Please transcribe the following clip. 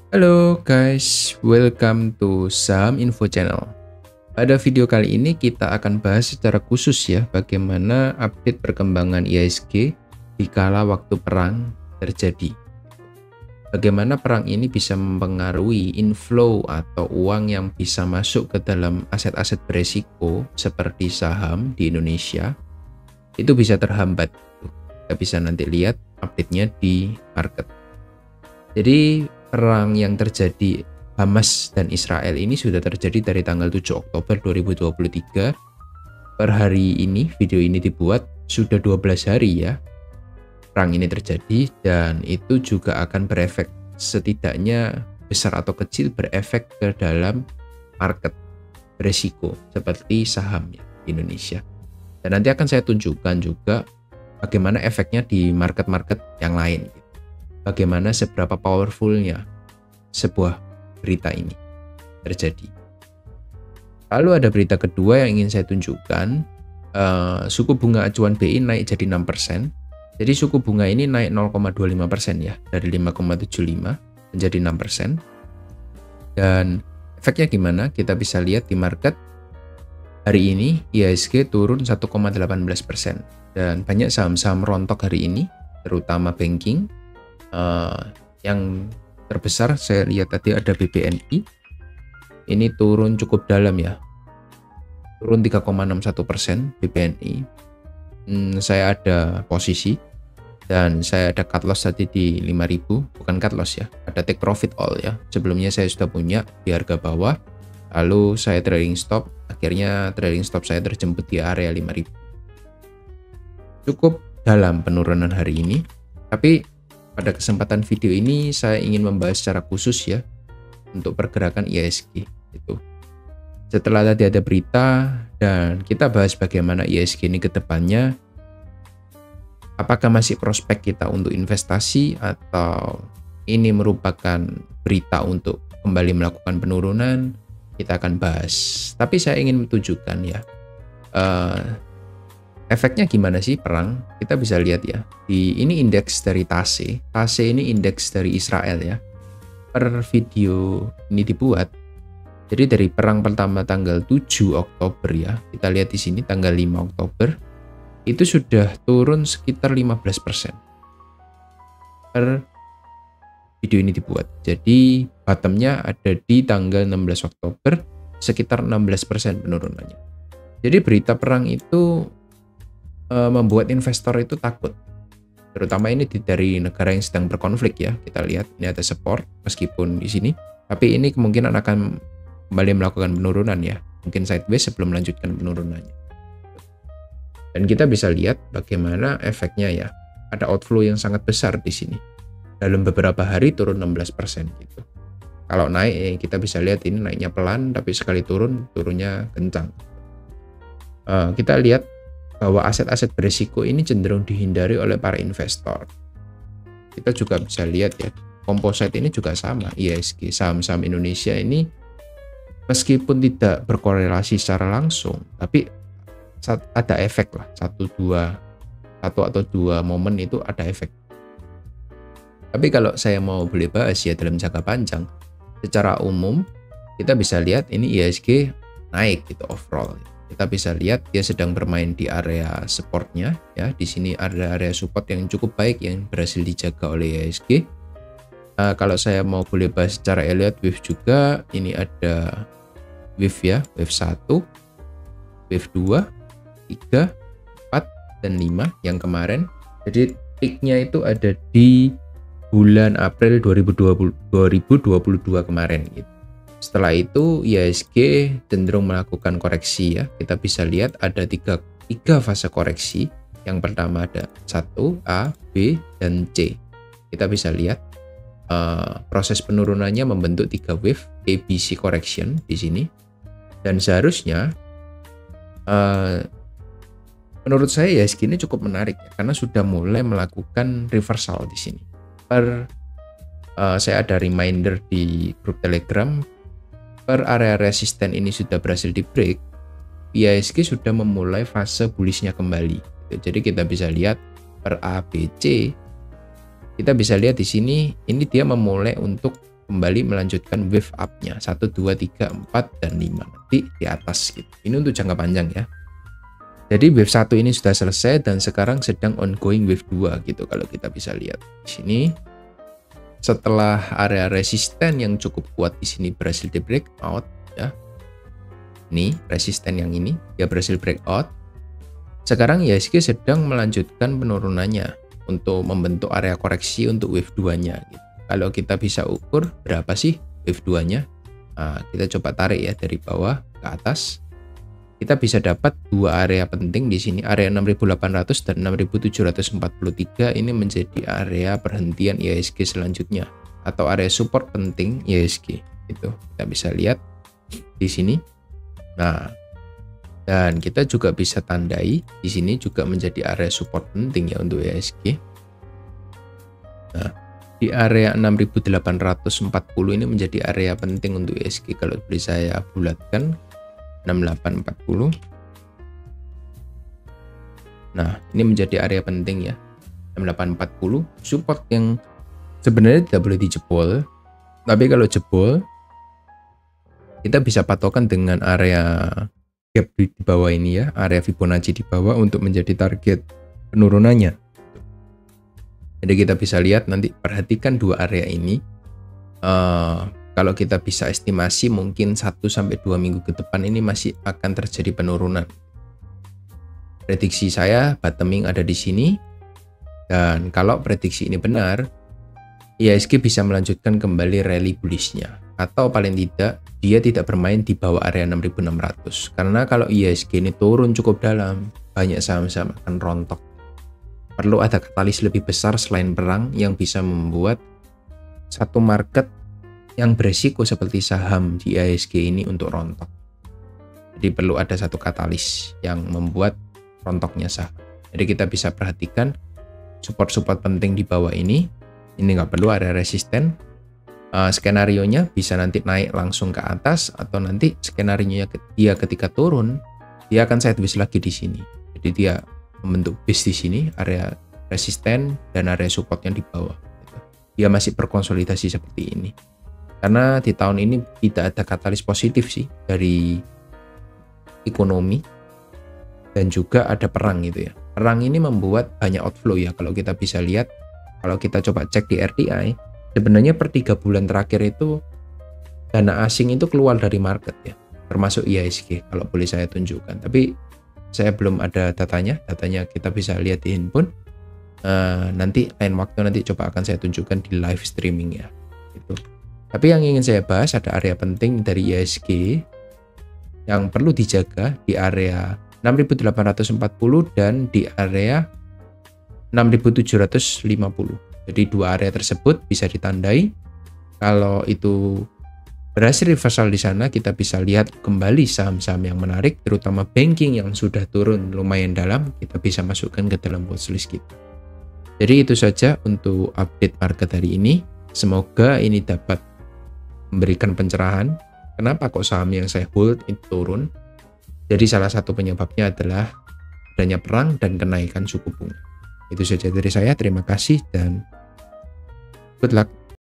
Halo guys, welcome to Saham Info Channel. Pada video kali ini kita akan bahas secara khusus ya bagaimana update perkembangan IHSG di kala waktu perang terjadi. Bagaimana perang ini bisa mempengaruhi inflow atau uang yang bisa masuk ke dalam aset-aset beresiko seperti saham di Indonesia. Itu bisa terhambat. Kita bisa nanti lihat update-nya di market. Jadi perang yang terjadi Hamas dan Israel ini sudah terjadi dari tanggal 7 Oktober 2023. Per hari ini, video ini dibuat sudah 12 hari ya. Perang ini terjadi dan itu juga akan berefek setidaknya besar atau kecil berefek ke dalam market beresiko seperti saham ya, di Indonesia. Dan nanti akan saya tunjukkan juga bagaimana efeknya di market-market yang lain. Bagaimana seberapa powerfulnya sebuah berita ini terjadi. Lalu ada berita kedua yang ingin saya tunjukkan, suku bunga acuan BI naik jadi 6%. Jadi suku bunga ini naik 0,25% ya, dari 5,75 menjadi 6%. Dan efeknya gimana? Kita bisa lihat di market hari ini IHSG turun 1,18%. Dan banyak saham-saham rontok hari ini, terutama banking. Yang terbesar saya lihat tadi ada BBNI, ini turun cukup dalam ya, turun 3,61% BBNI. Saya ada posisi dan saya ada cut loss tadi di 5.000, bukan cut loss ya, ada take profit all ya. Sebelumnya saya sudah punya di harga bawah, lalu saya trading stop, akhirnya trading stop saya terjemput di area 5.000. Cukup dalam penurunan hari ini, tapi pada kesempatan video ini saya ingin membahas secara khusus ya untuk pergerakan IHSG itu. Setelah tadi ada berita dan kita bahas bagaimana IHSG ini ke depannya, apakah masih prospek kita untuk investasi atau ini merupakan berita untuk kembali melakukan penurunan, kita akan bahas. Tapi saya ingin menunjukkan ya, efeknya gimana sih perang? Kita bisa lihat ya. Ini indeks dari TASE. TASE ini indeks dari Israel ya. Per video ini dibuat. Jadi dari perang pertama tanggal 7 Oktober ya. Kita lihat di sini tanggal 5 Oktober. Itu sudah turun sekitar 15%. Per video ini dibuat. Jadi bottomnya ada di tanggal 16 Oktober. Sekitar 16% penurunannya. Jadi berita perang itu membuat investor itu takut, terutama ini dari negara yang sedang berkonflik ya. Kita lihat ini ada support meskipun di sini, tapi ini kemungkinan akan kembali melakukan penurunan ya, mungkin sideways sebelum melanjutkan penurunannya. Dan kita bisa lihat bagaimana efeknya ya, ada outflow yang sangat besar di sini. Dalam beberapa hari turun 16% gitu. Kalau naik kita bisa lihat ini naiknya pelan, tapi sekali turunnya kencang. Kita lihat bahwa aset-aset berisiko ini cenderung dihindari oleh para investor. Kita juga bisa lihat ya, komposit ini juga sama, IHSG, saham-saham Indonesia ini meskipun tidak berkorelasi secara langsung, tapi ada efek lah, satu atau dua momen itu ada efek. Tapi kalau saya mau boleh bahas ya dalam jangka panjang, secara umum kita bisa lihat ini IHSG naik gitu overall. Kita bisa lihat dia sedang bermain di area supportnya ya. Di sini ada area support yang cukup baik yang berhasil dijaga oleh IHSG. Kalau saya mau boleh bahas secara Elliott wave juga, ini ada wave ya, wave 1, wave 2, 3, 4, dan 5 yang kemarin. Jadi peaknya itu ada di bulan April 2022 kemarin gitu. Setelah itu IHSG cenderung melakukan koreksi ya. Kita bisa lihat ada tiga fase koreksi. Yang pertama ada 1, A, B, dan C. Kita bisa lihat proses penurunannya membentuk 3 wave ABC correction di sini. Dan seharusnya menurut saya IHSG ini cukup menarik ya, karena sudah mulai melakukan reversal di sini. Saya ada reminder di grup Telegram. Per area resisten ini sudah berhasil di break, IHSG sudah memulai fase bullishnya kembali. Jadi kita bisa lihat per ABC, kita bisa lihat di sini, ini dia memulai untuk kembali melanjutkan wave up-nya 1, 2, 3, 4, dan 5 nanti di atas gitu. Ini untuk jangka panjang ya. Jadi wave 1 ini sudah selesai dan sekarang sedang ongoing wave 2 gitu kalau kita bisa lihat di sini. Setelah area resisten yang cukup kuat di sini berhasil di breakout ya. Ini resisten yang ini dia berhasil breakout. Sekarang IHSG sedang melanjutkan penurunannya untuk membentuk area koreksi untuk wave 2-nya gitu. Kalau kita bisa ukur berapa sih wave 2-nya? Nah, kita coba tarik ya dari bawah ke atas. Kita bisa dapat dua area penting di sini, area 6.800 dan 6.743 ini menjadi area perhentian IHSG selanjutnya atau area support penting IHSG. Itu kita bisa lihat di sini. Nah, dan kita juga bisa tandai di sini juga menjadi area support penting ya untuk IHSG. Nah, di area 6.840 ini menjadi area penting untuk IHSG kalau boleh saya bulatkan 6840. Nah, ini menjadi area penting ya. 6840 support yang sebenarnya tidak boleh dijebol. Tapi kalau jebol kita bisa patokan dengan area gap di bawah ini ya, area Fibonacci di bawah untuk menjadi target penurunannya. Jadi kita bisa lihat nanti perhatikan dua area ini. Kalau kita bisa estimasi mungkin 1-2 minggu ke depan ini masih akan terjadi penurunan. Prediksi saya bottoming ada di sini. Dan kalau prediksi ini benar, IHSG bisa melanjutkan kembali rally bullish-nya. Atau paling tidak, dia tidak bermain di bawah area 6.600. Karena kalau IHSG ini turun cukup dalam, banyak saham-saham akan rontok. Perlu ada katalis lebih besar selain perang yang bisa membuat satu market yang beresiko seperti saham di IHSG ini untuk rontok. Jadi perlu ada satu katalis yang membuat rontoknya saham. Jadi kita bisa perhatikan support-support penting di bawah ini. Ini nggak perlu area resisten. Skenarionya bisa nanti naik langsung ke atas atau nanti skenarionya dia ketika turun dia akan sideways lagi di sini. Jadi dia membentuk base di sini, area resisten dan area supportnya di bawah. Dia masih berkonsolidasi seperti ini. Karena di tahun ini tidak ada katalis positif sih dari ekonomi dan juga ada perang gitu ya. Perang ini membuat banyak outflow ya. Kalau kita bisa lihat, kalau kita coba cek di RTI, sebenarnya per 3 bulan terakhir itu dana asing itu keluar dari market ya, termasuk IHSG kalau boleh saya tunjukkan. Tapi saya belum ada datanya kita bisa lihat di handphone. Nanti lain waktu nanti coba akan saya tunjukkan di live streaming ya. Gitu. Tapi yang ingin saya bahas ada area penting dari IHSG yang perlu dijaga di area 6.840 dan di area 6.750. Jadi dua area tersebut bisa ditandai. Kalau itu berhasil reversal di sana, kita bisa lihat kembali saham-saham yang menarik, terutama banking yang sudah turun lumayan dalam, kita bisa masukkan ke dalam watchlist kita. Jadi itu saja untuk update market hari ini. Semoga ini dapat memberikan pencerahan kenapa kok saham yang saya hold itu turun. Jadi salah satu penyebabnya adalah adanya perang dan kenaikan suku bunga. Itu saja dari saya, terima kasih dan good luck.